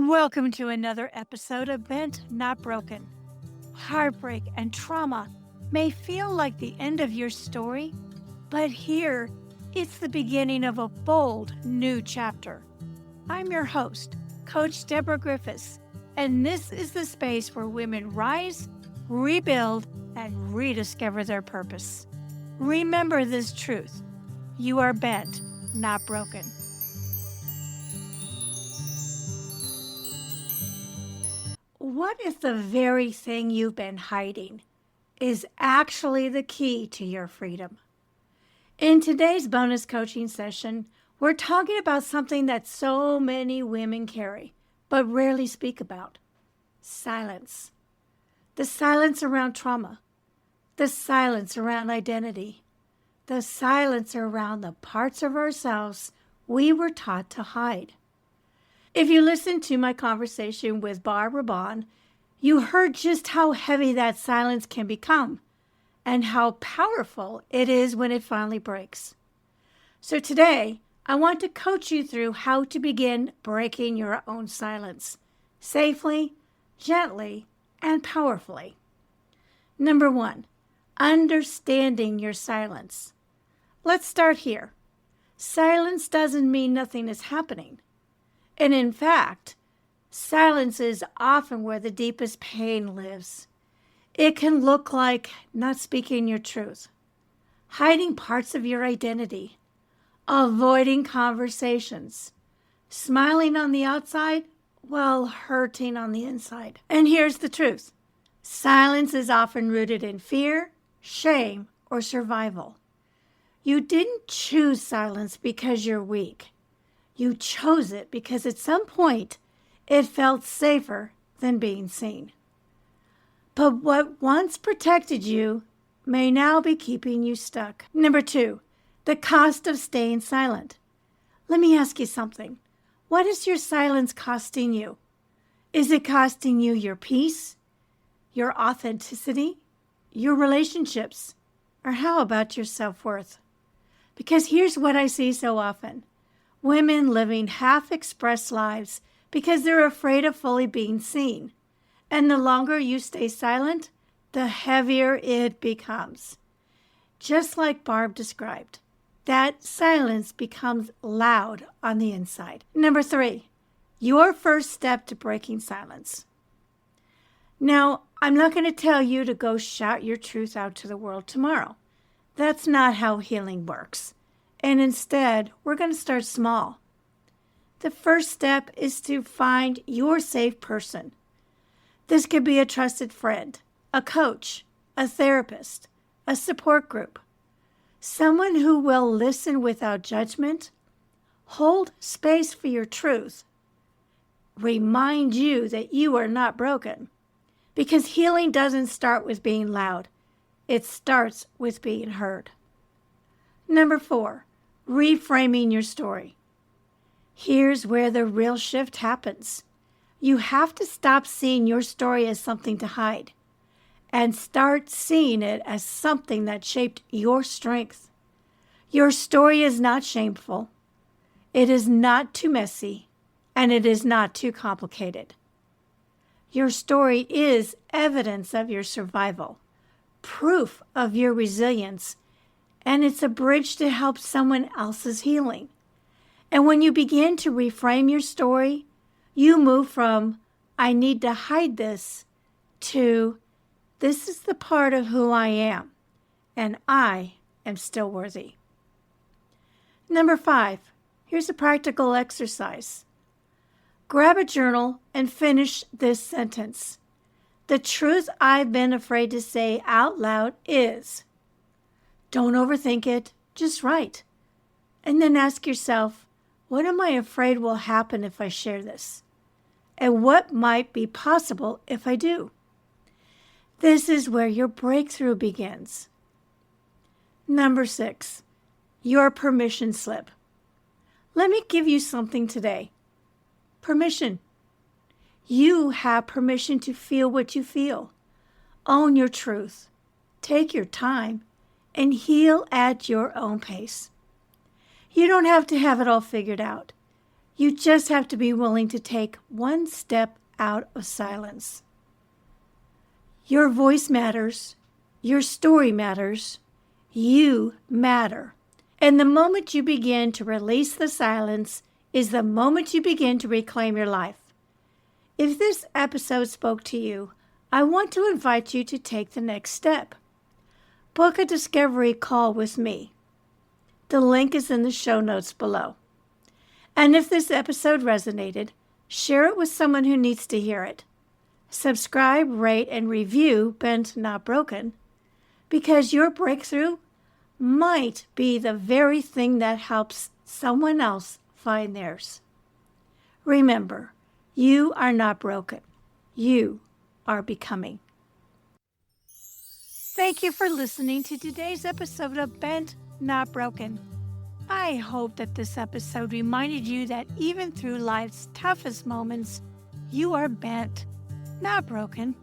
Welcome to another episode of Bent Not Broken. Heartbreak and trauma may feel like the end of your story, but here it's the beginning of a bold new chapter. I'm your host, Coach Deborah Griffiths, and this is the space where women rise, rebuild, and rediscover their purpose. Remember this truth: you are bent, not broken. What if the very thing you've been hiding is actually the key to your freedom? In today's bonus coaching session, we're talking about something that so many women carry, but rarely speak about: silence. The silence around trauma, the silence around identity, the silence around the parts of ourselves we were taught to hide. If you listened to my conversation with Barb Rebon, you heard just how heavy that silence can become and how powerful it is when it finally breaks. So today, I want to coach you through how to begin breaking your own silence safely, gently, and powerfully. Number 1, understanding your silence. Let's start here. Silence doesn't mean nothing is happening. And in fact, silence is often where the deepest pain lives. It can look like not speaking your truth, hiding parts of your identity, avoiding conversations, smiling on the outside while hurting on the inside. And here's the truth: silence is often rooted in fear, shame, or survival. You didn't choose silence because you're weak. You chose it because at some point it felt safer than being seen. But what once protected you may now be keeping you stuck. Number 2, the cost of staying silent. Let me ask you something. What is your silence costing you? Is it costing you your peace, your authenticity, your relationships, or how about your self-worth? Because here's what I see so often: women living half-expressed lives because they're afraid of fully being seen. And the longer you stay silent, the heavier it becomes. Just like Barb described, that silence becomes loud on the inside. Number 3, your first step to breaking silence. Now, I'm not going to tell you to go shout your truth out to the world tomorrow. That's not how healing works. And instead, we're going to start small. The first step is to find your safe person. This could be a trusted friend, a coach, a therapist, a support group, someone who will listen without judgment, hold space for your truth, remind you that you are not broken. Because healing doesn't start with being loud. It starts with being heard. Number 4, reframing your story. Here's where the real shift happens. You have to stop seeing your story as something to hide and start seeing it as something that shaped your strength. Your story is not shameful. It is not too messy, and it is not too complicated. Your story is evidence of your survival, proof of your resilience, and it's a bridge to help someone else's healing. And when you begin to reframe your story, you move from "I need to hide this" to "this is the part of who I am, and I am still worthy." Number 5, here's a practical exercise. Grab a journal and finish this sentence: "The truth I've been afraid to say out loud is." Don't overthink it, just write. And then ask yourself, what am I afraid will happen if I share this? And what might be possible if I do? This is where your breakthrough begins. Number 6, your permission slip. Let me give you something today. Permission. You have permission to feel what you feel. Own your truth. Take your time and heal at your own pace. You don't have to have it all figured out. You just have to be willing to take one step out of silence. Your voice matters. Your story matters. You matter. And the moment you begin to release the silence is the moment you begin to reclaim your life. If this episode spoke to you, I want to invite you to take the next step. Book a discovery call with me. The link is in the show notes below. And if this episode resonated, share it with someone who needs to hear it. Subscribe, rate, and review Bent Not Broken, because your breakthrough might be the very thing that helps someone else find theirs. Remember, you are not broken. You are becoming. Thank you for listening to today's episode of Bent Not Broken. I hope that this episode reminded you that even through life's toughest moments, you are bent, not broken.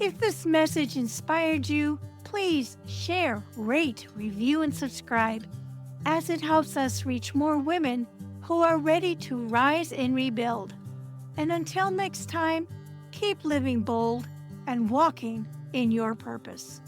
If this message inspired you, please share, rate, review, and subscribe, as it helps us reach more women who are ready to rise and rebuild. And until next time, keep living bold and walking in your purpose.